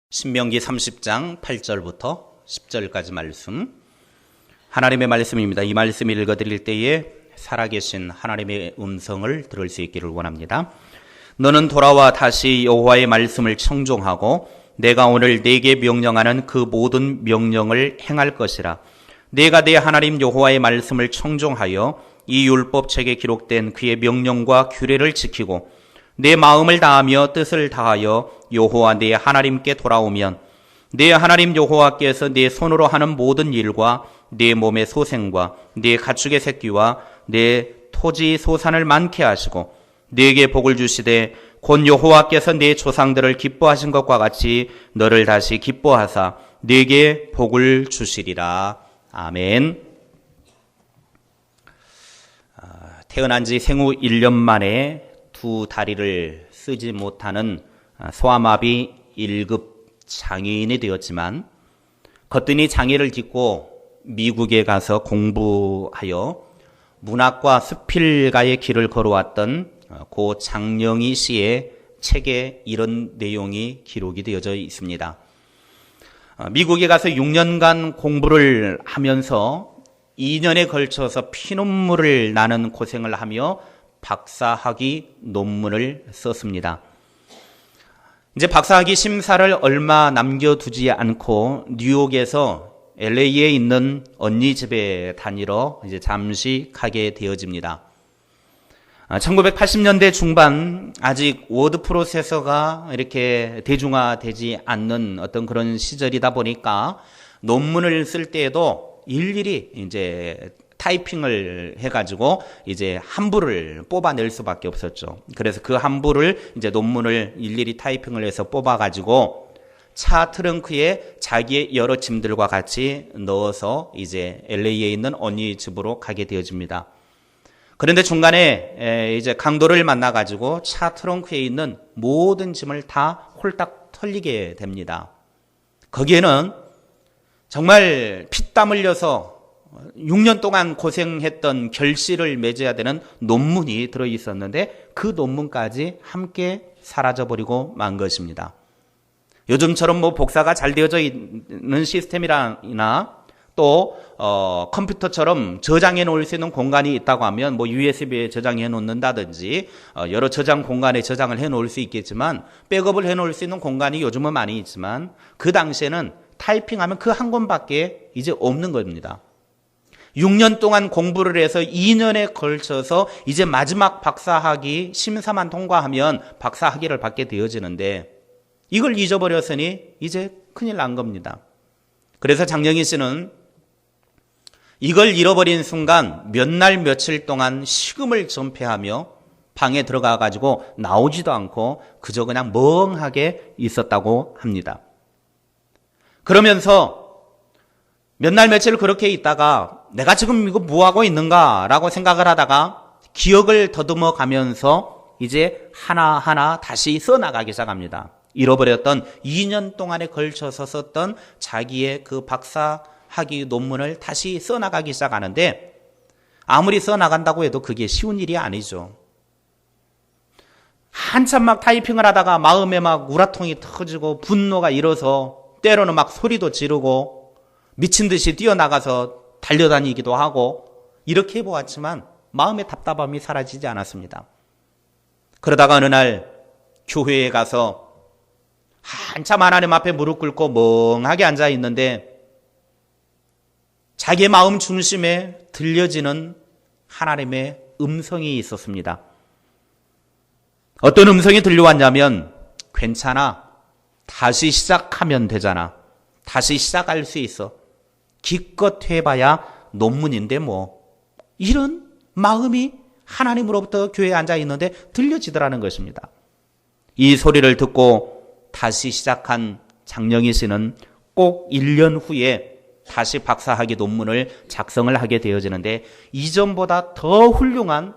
신명기 30장 8절부터 10절까지 말씀, 하나님의 말씀입니다. 이 말씀을 읽어드릴 때에 살아계신 하나님의 음성을 들을 수 있기를 원합니다. 너는 돌아와 다시 여호와의 말씀을 청종하고 내가 오늘 네게 명령하는 그 모든 명령을 행할 것이라. 네가 네 하나님 여호와의 말씀을 청종하여 이 율법책에 기록된 그의 명령과 규례를 지키고 내 마음을 다하며 뜻을 다하여 여호와 네 하나님께 돌아오면 네 하나님 여호와께서 네 손으로 하는 모든 일과 네 몸의 소생과 네 가축의 새끼와 네 토지 소산을 많게 하시고 네게 복을 주시되 곧 여호와께서 네 조상들을 기뻐하신 것과 같이 너를 다시 기뻐하사 네게 복을 주시리라. 아멘. 태어난 지 생후 1년 만에 두 다리를 쓰지 못하는 소아마비 1급 장애인이 되었지만 거뜬히 장애를 딛고 미국에 가서 공부하여 문학과 수필가의 길을 걸어왔던 고 장영희 씨의 책에 이런 내용이 기록이 되어져 있습니다. 미국에 가서 6년간 공부를 하면서 2년에 걸쳐서 피눈물을 나는 고생을 하며 박사학위 논문을 썼습니다. 이제 박사학위 심사를 얼마 남겨두지 않고 뉴욕에서 LA에 있는 언니 집에 다니러 이제 잠시 가게 되어집니다. 1980년대 중반 아직 워드 프로세서가 이렇게 대중화되지 않는 어떤 그런 시절이다 보니까 논문을 쓸 때에도 일일이 이제 타이핑을 해가지고 이제 함부를 뽑아낼 수밖에 없었죠. 그래서 그 함부를 이제 논문을 일일이 타이핑을 해서 뽑아가지고 차 트렁크에 자기의 여러 짐들과 같이 넣어서 이제 LA에 있는 언니 집으로 가게 되어집니다. 그런데 중간에 이제 강도를 만나가지고 차 트렁크에 있는 모든 짐을 다 홀딱 털리게 됩니다. 거기에는 정말 피땀 흘려서 6년 동안 고생했던 결실을 맺어야 되는 논문이 들어있었는데 그 논문까지 함께 사라져버리고 만 것입니다. 요즘처럼 뭐 복사가 잘 되어져 있는 시스템이나 또 컴퓨터처럼 저장해 놓을 수 있는 공간이 있다고 하면 뭐 USB에 저장해 놓는다든지 여러 저장 공간에 저장을 해 놓을 수 있겠지만 백업을 해 놓을 수 있는 공간이 요즘은 많이 있지만 그 당시에는 타이핑하면 그 한 권밖에 이제 없는 겁니다. 6년 동안 공부를 해서 2년에 걸쳐서 이제 마지막 박사학위 심사만 통과하면 박사학위를 받게 되어지는데 이걸 잊어버렸으니 이제 큰일 난 겁니다. 그래서 장영희 씨는 이걸 잃어버린 순간 몇 날 며칠 동안 식음을 전폐하며 방에 들어가 가지고 나오지도 않고 그저 그냥 멍하게 있었다고 합니다. 그러면서 몇 날 며칠 그렇게 있다가 내가 지금 이거 뭐하고 있는가라고 생각을 하다가 기억을 더듬어 가면서 이제 하나하나 다시 써나가기 시작합니다. 잃어버렸던 2년 동안에 걸쳐서 썼던 자기의 그 박사학위 논문을 다시 써나가기 시작하는데 아무리 써나간다고 해도 그게 쉬운 일이 아니죠. 한참 막 타이핑을 하다가 마음에 막 우라통이 터지고 분노가 일어서 때로는 막 소리도 지르고 미친 듯이 뛰어나가서 달려다니기도 하고 이렇게 해보았지만 마음의 답답함이 사라지지 않았습니다. 그러다가 어느 날 교회에 가서 한참 하나님 앞에 무릎 꿇고 멍하게 앉아 있는데 자기의 마음 중심에 들려지는 하나님의 음성이 있었습니다. 어떤 음성이 들려왔냐면 괜찮아. 다시 시작하면 되잖아. 다시 시작할 수 있어. 기껏 해봐야 논문인데 뭐. 이런 마음이 하나님으로부터 교회에 앉아 있는데 들려지더라는 것입니다. 이 소리를 듣고 다시 시작한 장영희 씨는 꼭 1년 후에 다시 박사학위 논문을 작성을 하게 되어지는데 이전보다 더 훌륭한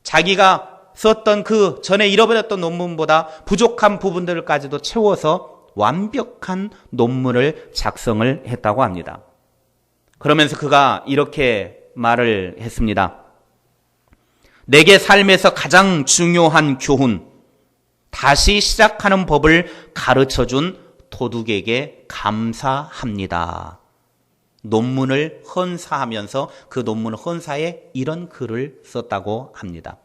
자기가 썼던 그 전에 잃어버렸던 논문보다 부족한 부분들까지도 채워서 완벽한 논문을 작성을 했다고 합니다. 그러면서 그가 이렇게 말을 했습니다. 내게 삶에서 가장 중요한 교훈, 다시 시작하는 법을 가르쳐준 도둑에게 감사합니다. 논문을 헌사하면서 그 논문 헌사에 이런 글을 썼다고 합니다.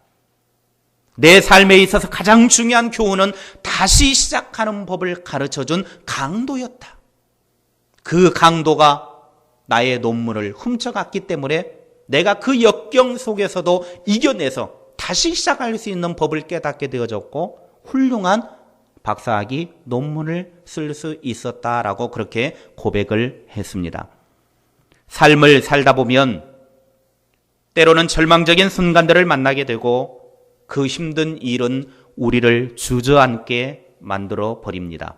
내 삶에 있어서 가장 중요한 교훈은 다시 시작하는 법을 가르쳐준 강도였다. 그 강도가 나의 논문을 훔쳐갔기 때문에 내가 그 역경 속에서도 이겨내서 다시 시작할 수 있는 법을 깨닫게 되어졌고 훌륭한 박사학위 논문을 쓸 수 있었다라고 그렇게 고백을 했습니다. 삶을 살다 보면 때로는 절망적인 순간들을 만나게 되고 그 힘든 일은 우리를 주저앉게 만들어 버립니다.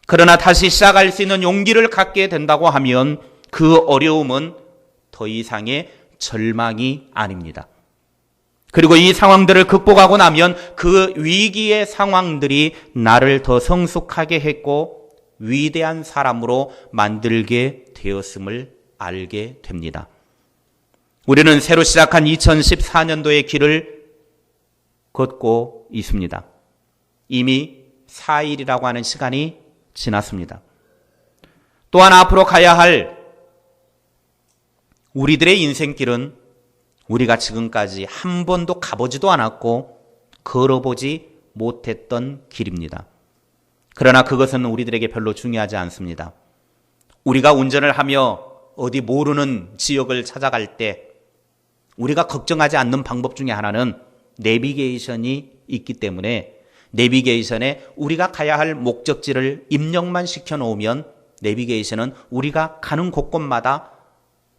그러나 다시 시작할 수 있는 용기를 갖게 된다고 하면 그 어려움은 더 이상의 절망이 아닙니다. 그리고 이 상황들을 극복하고 나면 그 위기의 상황들이 나를 더 성숙하게 했고 위대한 사람으로 만들게 되었음을 알게 됩니다. 우리는 새로 시작한 2014년도의 길을 걷고 있습니다. 이미 4일이라고 하는 시간이 지났습니다. 또한 앞으로 가야 할 우리들의 인생길은 우리가 지금까지 한 번도 가보지도 않았고 걸어보지 못했던 길입니다. 그러나 그것은 우리들에게 별로 중요하지 않습니다. 우리가 운전을 하며 어디 모르는 지역을 찾아갈 때 우리가 걱정하지 않는 방법 중에 하나는 내비게이션이 있기 때문에 내비게이션에 우리가 가야 할 목적지를 입력만 시켜놓으면 내비게이션은 우리가 가는 곳곳마다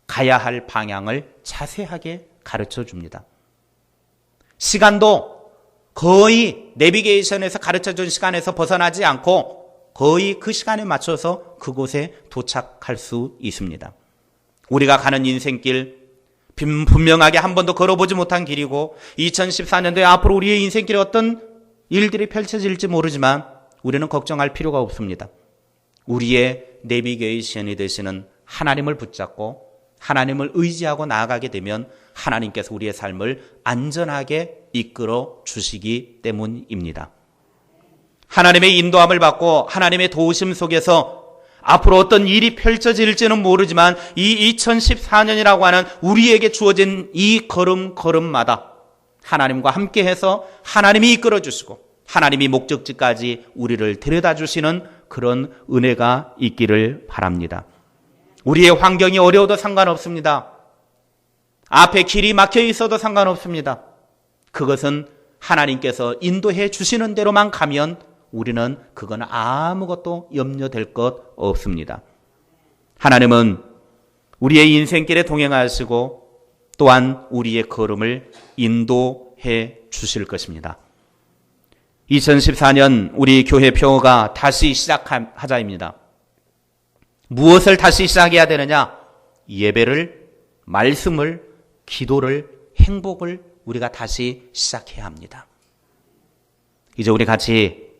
가야 할 방향을 자세하게 가르쳐 줍니다. 시간도 거의 내비게이션에서 가르쳐준 시간에서 벗어나지 않고 거의 그 시간에 맞춰서 그곳에 도착할 수 있습니다. 우리가 가는 인생길 분명하게 한 번도 걸어보지 못한 길이고 2014년도에 앞으로 우리의 인생길에 어떤 일들이 펼쳐질지 모르지만 우리는 걱정할 필요가 없습니다. 우리의 내비게이션이 되시는 하나님을 붙잡고 하나님을 의지하고 나아가게 되면 하나님께서 우리의 삶을 안전하게 이끌어 주시기 때문입니다. 하나님의 인도함을 받고 하나님의 도우심 속에서 앞으로 어떤 일이 펼쳐질지는 모르지만 이 2014년이라고 하는 우리에게 주어진 이 걸음마다 하나님과 함께해서 하나님이 이끌어 주시고 하나님이 목적지까지 우리를 데려다 주시는 그런 은혜가 있기를 바랍니다. 우리의 환경이 어려워도 상관없습니다. 앞에 길이 막혀 있어도 상관없습니다. 그것은 하나님께서 인도해 주시는 대로만 가면 우리는 그건 아무것도 염려될 것 없습니다. 하나님은 우리의 인생길에 동행하시고 또한 우리의 걸음을 인도해 주실 것입니다. 2014년 우리 교회 표어가 다시 시작하자입니다. 무엇을 다시 시작해야 되느냐? 예배를, 말씀을, 기도를, 행복을 우리가 다시 시작해야 합니다. 이제 우리 같이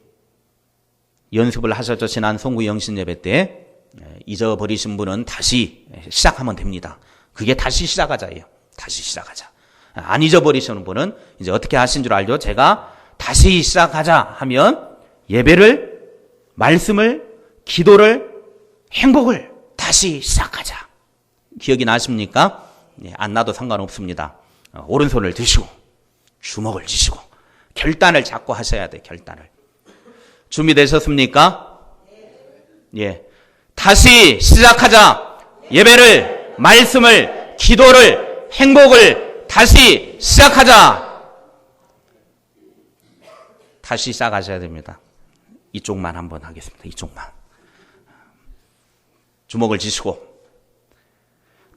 연습을 하셨죠. 지난 송구 영신 예배 때 잊어버리신 분은 다시 시작하면 됩니다. 그게 다시 시작하자예요. 다시 시작하자. 안 잊어버리시는 분은 이제 어떻게 하신 줄 알죠? 제가 다시 시작하자 하면 예배를, 말씀을, 기도를, 행복을 다시 시작하자. 기억이 나십니까? 안 나도 상관없습니다. 오른손을 드시고 주먹을 쥐시고 결단을 잡고 하셔야 돼요. 결단을. 준비되셨습니까? 예. 다시 시작하자. 예배를, 말씀을, 기도를, 행복을 다시 시작하자. 다시 시작하셔야 됩니다. 이쪽만 한번 하겠습니다. 이쪽만. 주먹을 쥐시고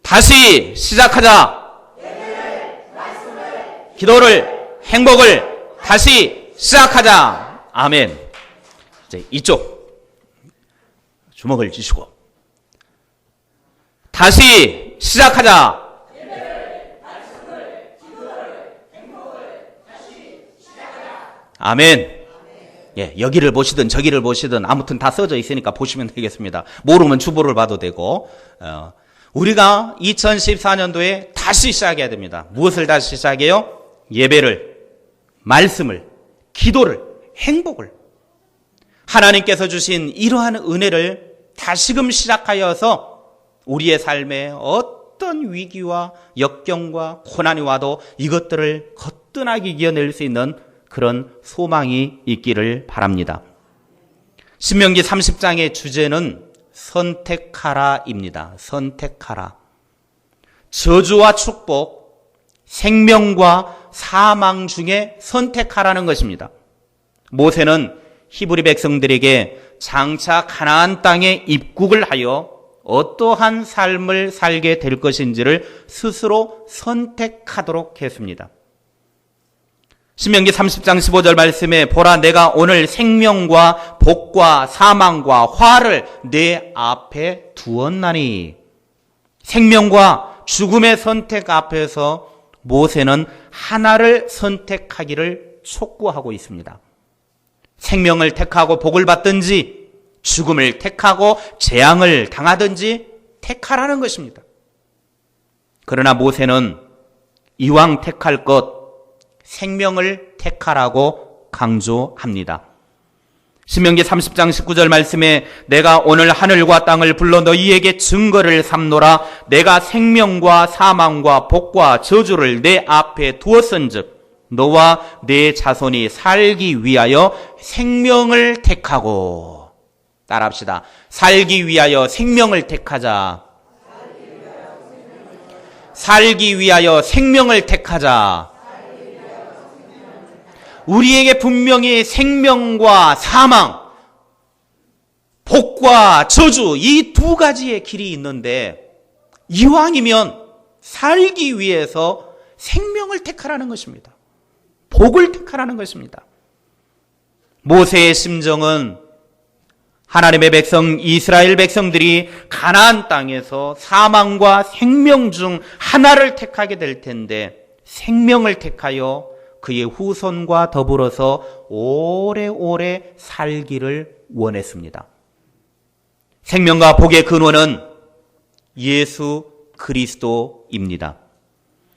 다시 시작하자. 예배를, 말씀을, 기도를, 행복을 다시 시작하자. 아멘. 이제 이쪽 주먹을 쥐시고 다시 시작하자. 예배를, 말씀을, 기도를, 행복을 다시 시작하자. 아멘. 예, 여기를 보시든 저기를 보시든 아무튼 다 써져 있으니까 보시면 되겠습니다. 모르면 주보를 봐도 되고 우리가 2014년도에 다시 시작해야 됩니다. 무엇을 다시 시작해요? 예배를, 말씀을, 기도를, 행복을. 하나님께서 주신 이러한 은혜를 다시금 시작하여서 우리의 삶에 어떤 위기와 역경과 고난이 와도 이것들을 거뜬하게 이겨낼 수 있는 그런 소망이 있기를 바랍니다. 신명기 30장의 주제는 선택하라입니다. 선택하라. 저주와 축복, 생명과 사망 중에 선택하라는 것입니다. 모세는 히브리 백성들에게 장차 가나안 땅에 입국을 하여 어떠한 삶을 살게 될 것인지를 스스로 선택하도록 했습니다. 신명기 30장 15절 말씀에 보라 내가 오늘 생명과 복과 사망과 화를 내 앞에 두었나니, 생명과 죽음의 선택 앞에서 모세는 하나를 선택하기를 촉구하고 있습니다. 생명을 택하고 복을 받든지 죽음을 택하고 재앙을 당하든지 택하라는 것입니다. 그러나 모세는 이왕 택할 것 생명을 택하라고 강조합니다. 신명기 30장 19절 말씀에 내가 오늘 하늘과 땅을 불러 너희에게 증거를 삼노라. 내가 생명과 사망과 복과 저주를 내 앞에 두었은즉 너와 내 자손이 살기 위하여 생명을 택하고, 따라합시다. 살기 위하여 생명을 택하자. 살기 위하여 생명을 택하자. 우리에게 분명히 생명과 사망, 복과 저주 이 두 가지의 길이 있는데 이왕이면 살기 위해서 생명을 택하라는 것입니다. 복을 택하라는 것입니다. 모세의 심정은 하나님의 백성 이스라엘 백성들이 가나안 땅에서 사망과 생명 중 하나를 택하게 될 텐데 생명을 택하여 그의 후손과 더불어서 오래오래 살기를 원했습니다. 생명과 복의 근원은 예수 그리스도입니다.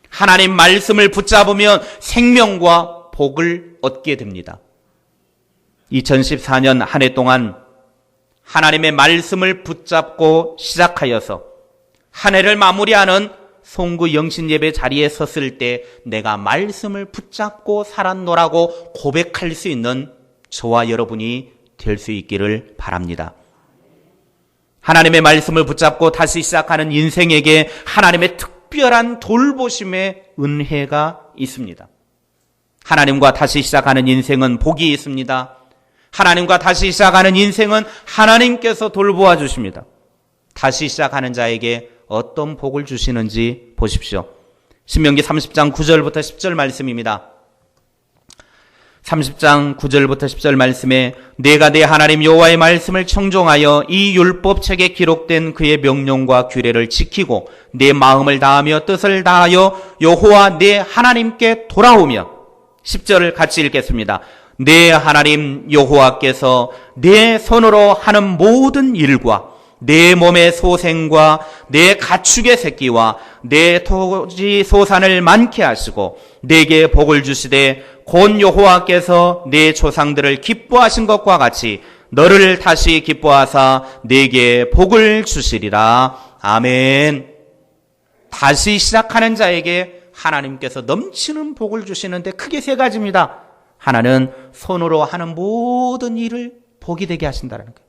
하나님 말씀을 붙잡으면 생명과 복을 얻게 됩니다. 2014년 한 해 동안 하나님의 말씀을 붙잡고 시작하여서 한 해를 마무리하는 송구 영신 예배 자리에 섰을 때 내가 말씀을 붙잡고 살았노라고 고백할 수 있는 저와 여러분이 될 수 있기를 바랍니다. 하나님의 말씀을 붙잡고 다시 시작하는 인생에게 하나님의 특별한 돌보심의 은혜가 있습니다. 하나님과 다시 시작하는 인생은 복이 있습니다. 하나님과 다시 시작하는 인생은 하나님께서 돌보아 주십니다. 다시 시작하는 자에게 어떤 복을 주시는지 보십시오. 신명기 30장 9절부터 10절 말씀입니다. 30장 9절부터 10절 말씀에 내가 내 하나님 여호와의 말씀을 청종하여 이 율법책에 기록된 그의 명령과 규례를 지키고 내 마음을 다하며 뜻을 다하여 여호와 내 하나님께 돌아오며, 10절을 같이 읽겠습니다. 내 하나님 여호와께서 내 손으로 하는 모든 일과 내 몸의 소생과 내 가축의 새끼와 내 토지 소산을 많게 하시고 내게 복을 주시되 곧 여호와께서 내 조상들을 기뻐하신 것과 같이 너를 다시 기뻐하사 내게 복을 주시리라. 아멘. 다시 시작하는 자에게 하나님께서 넘치는 복을 주시는데 크게 세 가지입니다. 하나는 손으로 하는 모든 일을 복이 되게 하신다는 거예요.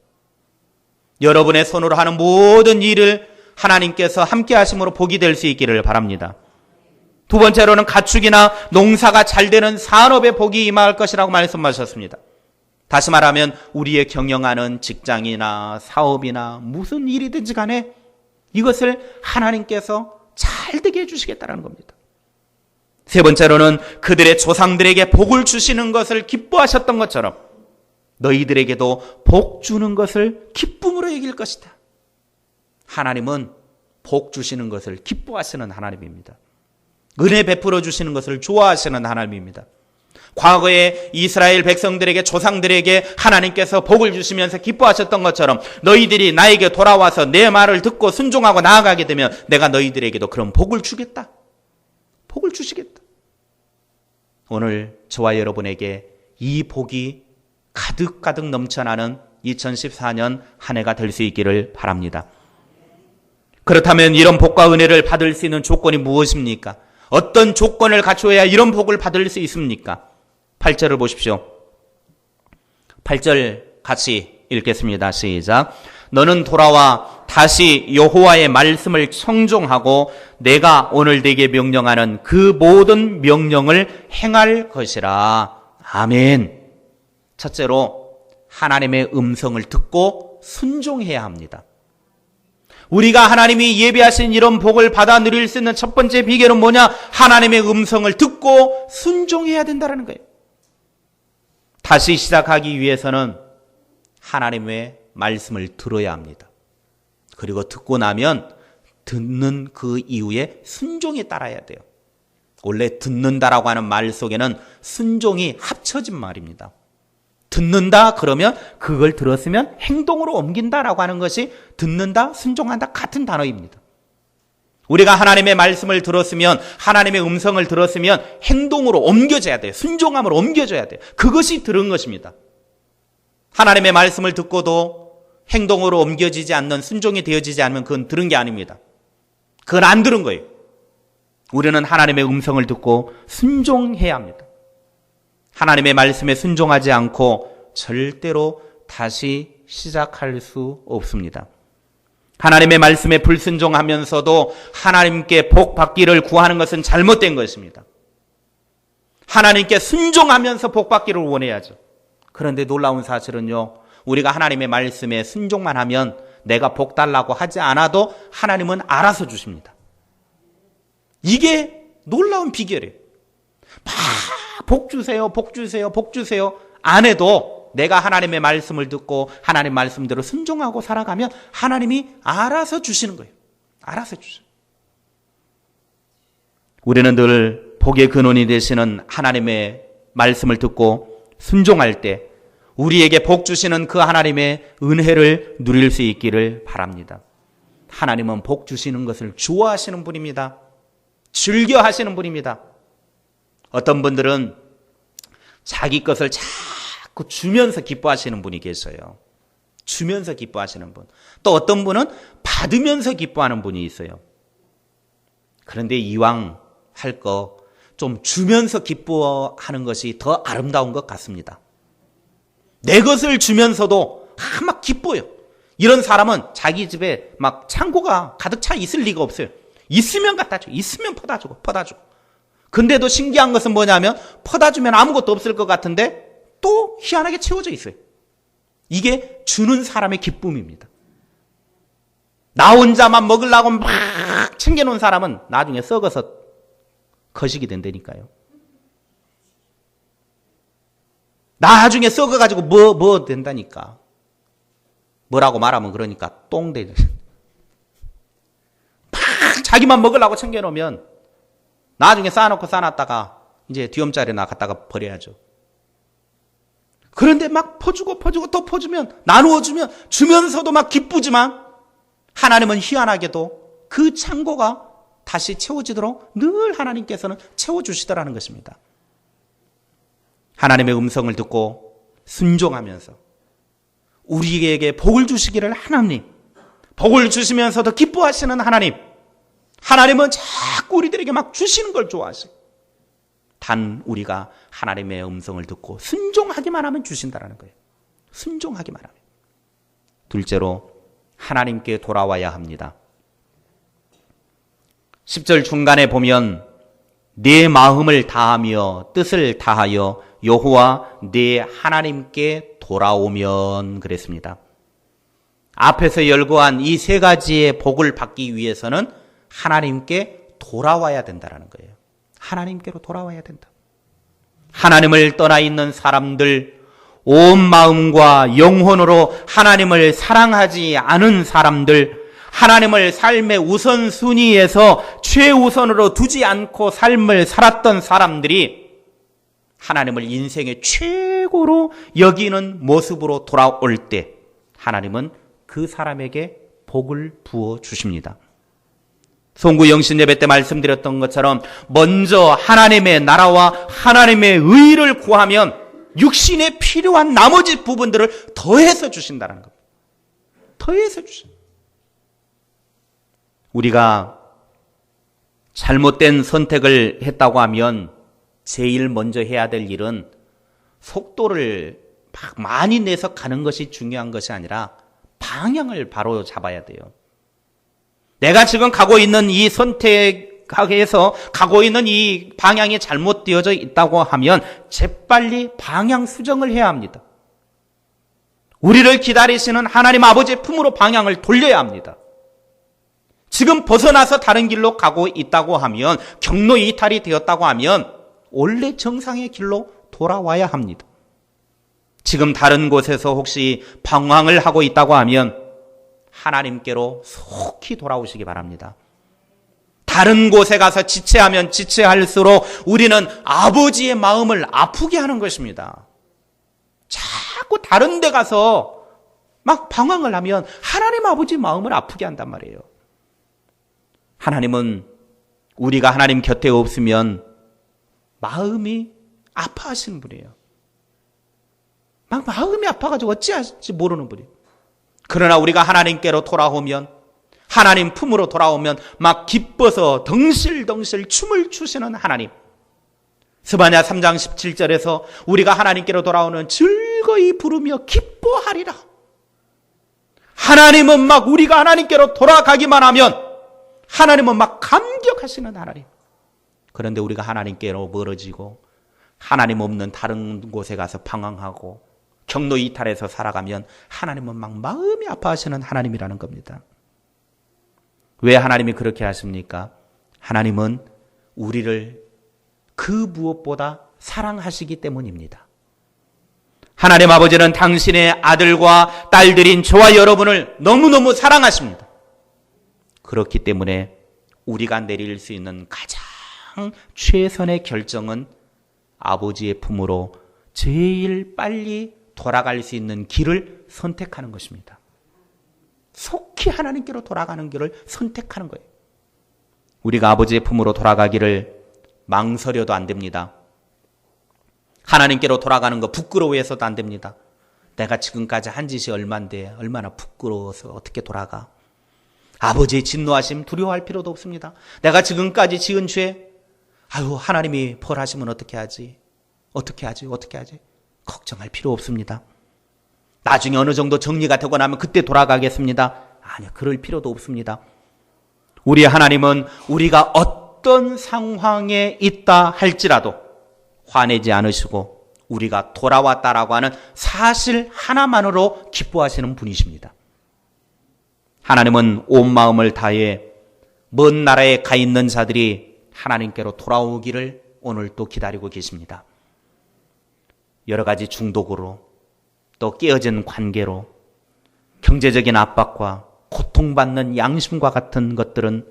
여러분의 손으로 하는 모든 일을 하나님께서 함께 하심으로 복이 될 수 있기를 바랍니다. 두 번째로는 가축이나 농사가 잘 되는 산업에 복이 임할 것이라고 말씀하셨습니다. 다시 말하면 우리의 경영하는 직장이나 사업이나 무슨 일이든지 간에 이것을 하나님께서 잘 되게 해주시겠다는 겁니다. 세 번째로는 그들의 조상들에게 복을 주시는 것을 기뻐하셨던 것처럼 너희들에게도 복 주는 것을 기쁨으로 여길 것이다. 하나님은 복 주시는 것을 기뻐하시는 하나님입니다. 은혜 베풀어 주시는 것을 좋아하시는 하나님입니다. 과거에 이스라엘 백성들에게 조상들에게 하나님께서 복을 주시면서 기뻐하셨던 것처럼 너희들이 나에게 돌아와서 내 말을 듣고 순종하고 나아가게 되면 내가 너희들에게도 그런 복을 주겠다. 복을 주시겠다. 오늘 저와 여러분에게 이 복이 가득가득 넘쳐나는 2014년 한 해가 될 수 있기를 바랍니다. 그렇다면 이런 복과 은혜를 받을 수 있는 조건이 무엇입니까? 어떤 조건을 갖춰야 이런 복을 받을 수 있습니까? 8절을 보십시오. 8절 같이 읽겠습니다. 시작. 너는 돌아와 다시 여호와의 말씀을 청종하고 내가 오늘 네게 명령하는 그 모든 명령을 행할 것이라. 아멘. 첫째로 하나님의 음성을 듣고 순종해야 합니다. 우리가 하나님이 예비하신 이런 복을 받아 누릴 수 있는 첫 번째 비결은 뭐냐? 하나님의 음성을 듣고 순종해야 된다는 거예요. 다시 시작하기 위해서는 하나님의 말씀을 들어야 합니다. 그리고 듣고 나면 듣는 그 이후에 순종이 따라야 돼요. 원래 듣는다라고 하는 말 속에는 순종이 합쳐진 말입니다. 듣는다 그러면 그걸 들었으면 행동으로 옮긴다라고 하는 것이 듣는다, 순종한다 같은 단어입니다. 우리가 하나님의 말씀을 들었으면, 하나님의 음성을 들었으면 행동으로 옮겨져야 돼요. 순종함으로 옮겨져야 돼요. 그것이 들은 것입니다. 하나님의 말씀을 듣고도 행동으로 옮겨지지 않는, 순종이 되어지지 않으면 그건 들은 게 아닙니다. 그건 안 들은 거예요. 우리는 하나님의 음성을 듣고 순종해야 합니다. 하나님의 말씀에 순종하지 않고 절대로 다시 시작할 수 없습니다. 하나님의 말씀에 불순종하면서도 하나님께 복 받기를 구하는 것은 잘못된 것입니다. 하나님께 순종하면서 복 받기를 원해야죠. 그런데 놀라운 사실은요, 우리가 하나님의 말씀에 순종만 하면 내가 복 달라고 하지 않아도 하나님은 알아서 주십니다. 이게 놀라운 비결이에요. 막 복 주세요, 복 주세요, 복 주세요 안 해도 내가 하나님의 말씀을 듣고 하나님 말씀대로 순종하고 살아가면 하나님이 알아서 주시는 거예요. 알아서 주셔요. 우리는 늘 복의 근원이 되시는 하나님의 말씀을 듣고 순종할 때 우리에게 복 주시는 그 하나님의 은혜를 누릴 수 있기를 바랍니다. 하나님은 복 주시는 것을 좋아하시는 분입니다. 즐겨 하시는 분입니다. 어떤 분들은 자기 것을 자꾸 주면서 기뻐하시는 분이 계셔요. 주면서 기뻐하시는 분. 또 어떤 분은 받으면서 기뻐하는 분이 있어요. 그런데 이왕 할 거 좀 주면서 기뻐하는 것이 더 아름다운 것 같습니다. 내 것을 주면서도 막 기뻐요. 이런 사람은 자기 집에 막 창고가 가득 차 있을 리가 없어요. 있으면 갖다 줘. 있으면 퍼다 주고. 근데도 신기한 것은 뭐냐면 퍼다 주면 아무것도 없을 것 같은데 또 희한하게 채워져 있어요. 이게 주는 사람의 기쁨입니다. 나 혼자만 먹으려고 막 챙겨놓은 사람은 나중에 썩어서 거식이 된다니까요. 나중에 썩어가지고 뭐 된다니까. 뭐라고 말하면 그러니까 똥 되죠. 막 자기만 먹으려고 챙겨놓으면 나중에 쌓아놨다가 이제 뒤엄자리에 갖다가 버려야죠. 그런데 막 퍼주고 또 퍼주면, 나누어주면, 주면서도 막 기쁘지만 하나님은 희한하게도 그 창고가 다시 채워지도록 늘 하나님께서는 채워주시더라는 것입니다. 하나님의 음성을 듣고 순종하면서 우리에게 복을 주시기를 하나님, 복을 주시면서도 기뻐하시는 하나님, 하나님은 자꾸 우리들에게 막 주시는 걸 좋아하세요. 단 우리가 하나님의 음성을 듣고 순종하기만 하면 주신다는 거예요. 순종하기만 하면. 둘째로 하나님께 돌아와야 합니다. 10절 중간에 보면 내 마음을 다하며 뜻을 다하여 여호와 내 하나님께 돌아오면 그랬습니다. 앞에서 열거한 이 세 가지의 복을 받기 위해서는 하나님께 돌아와야 된다는 거예요. 하나님께로 돌아와야 된다. 하나님을 떠나 있는 사람들, 온 마음과 영혼으로 하나님을 사랑하지 않은 사람들, 하나님을 삶의 우선순위에서 최우선으로 두지 않고 삶을 살았던 사람들이 하나님을 인생의 최고로 여기는 모습으로 돌아올 때 하나님은 그 사람에게 복을 부어 주십니다. 송구 영신 예배 때 말씀드렸던 것처럼 먼저 하나님의 나라와 하나님의 의를 구하면 육신의 필요한 나머지 부분들을 더해서 주신다는 겁니다. 더해서 주신다. 우리가 잘못된 선택을 했다고 하면 제일 먼저 해야 될 일은 속도를 막 많이 내서 가는 것이 중요한 것이 아니라 방향을 바로 잡아야 돼요. 내가 지금 가고 있는 이 선택에서 가고 있는 이 방향이 잘못되어져 있다고 하면 재빨리 방향 수정을 해야 합니다. 우리를 기다리시는 하나님 아버지의 품으로 방향을 돌려야 합니다. 지금 벗어나서 다른 길로 가고 있다고 하면, 경로 이탈이 되었다고 하면 원래 정상의 길로 돌아와야 합니다. 지금 다른 곳에서 혹시 방황을 하고 있다고 하면 하나님께로 속히 돌아오시기 바랍니다. 다른 곳에 가서 지체하면 지체할수록 우리는 아버지의 마음을 아프게 하는 것입니다. 자꾸 다른 데 가서 막 방황을 하면 하나님 아버지 마음을 아프게 한단 말이에요. 하나님은 우리가 하나님 곁에 없으면 마음이 아파하시는 분이에요. 막 마음이 아파가지고 어찌할지 모르는 분이에요. 그러나 우리가 하나님께로 돌아오면, 하나님 품으로 돌아오면 막 기뻐서 덩실덩실 춤을 추시는 하나님. 스바냐 3장 17절에서 우리가 하나님께로 돌아오는 즐거이 부르며 기뻐하리라. 하나님은 막 우리가 하나님께로 돌아가기만 하면 하나님은 막 감격하시는 하나님. 그런데 우리가 하나님께로 멀어지고 하나님 없는 다른 곳에 가서 방황하고 경로 이탈해서 살아가면 하나님은 막 마음이 아파하시는 하나님이라는 겁니다. 왜 하나님이 그렇게 하십니까? 하나님은 우리를 그 무엇보다 사랑하시기 때문입니다. 하나님 아버지는 당신의 아들과 딸들인 저와 여러분을 너무너무 사랑하십니다. 그렇기 때문에 우리가 내릴 수 있는 가장 최선의 결정은 아버지의 품으로 제일 빨리 돌아갈 수 있는 길을 선택하는 것입니다. 속히 하나님께로 돌아가는 길을 선택하는 거예요. 우리가 아버지의 품으로 돌아가기를 망설여도 안 됩니다. 하나님께로 돌아가는 거 부끄러워해서도 안 됩니다. 내가 지금까지 한 짓이 얼만데 얼마나 부끄러워서 어떻게 돌아가. 아버지의 진노하심 두려워할 필요도 없습니다. 내가 지금까지 지은 죄, 하나님이 벌하시면 어떻게 하지? 걱정할 필요 없습니다. 나중에 어느 정도 정리가 되고 나면 그때 돌아가겠습니다. 아니요, 그럴 필요도 없습니다. 우리 하나님은 우리가 어떤 상황에 있다 할지라도 화내지 않으시고 우리가 돌아왔다라고 하는 사실 하나만으로 기뻐하시는 분이십니다. 하나님은 온 마음을 다해 먼 나라에 가 있는 자들이 하나님께로 돌아오기를 오늘 또 기다리고 계십니다. 여러 가지 중독으로, 또 깨어진 관계로, 경제적인 압박과 고통받는 양심과 같은 것들은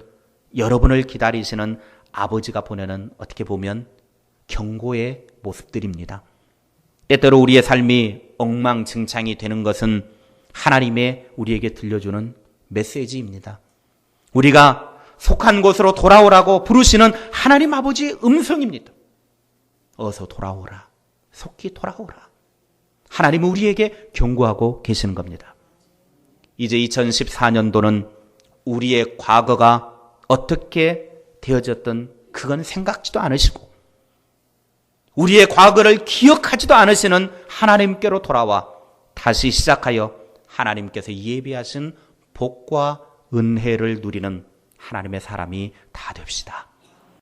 여러분을 기다리시는 아버지가 보내는 어떻게 보면 경고의 모습들입니다. 때때로 우리의 삶이 엉망진창이 되는 것은 하나님의 우리에게 들려주는 메시지입니다. 우리가 속한 곳으로 돌아오라고 부르시는 하나님 아버지의 음성입니다. 어서 돌아오라. 속히 돌아오라. 하나님은 우리에게 경고하고 계시는 겁니다. 이제 2014년도는 우리의 과거가 어떻게 되어졌든 그건 생각지도 않으시고 우리의 과거를 기억하지도 않으시는 하나님께로 돌아와 다시 시작하여 하나님께서 예비하신 복과 은혜를 누리는 하나님의 사람이 다 됩시다.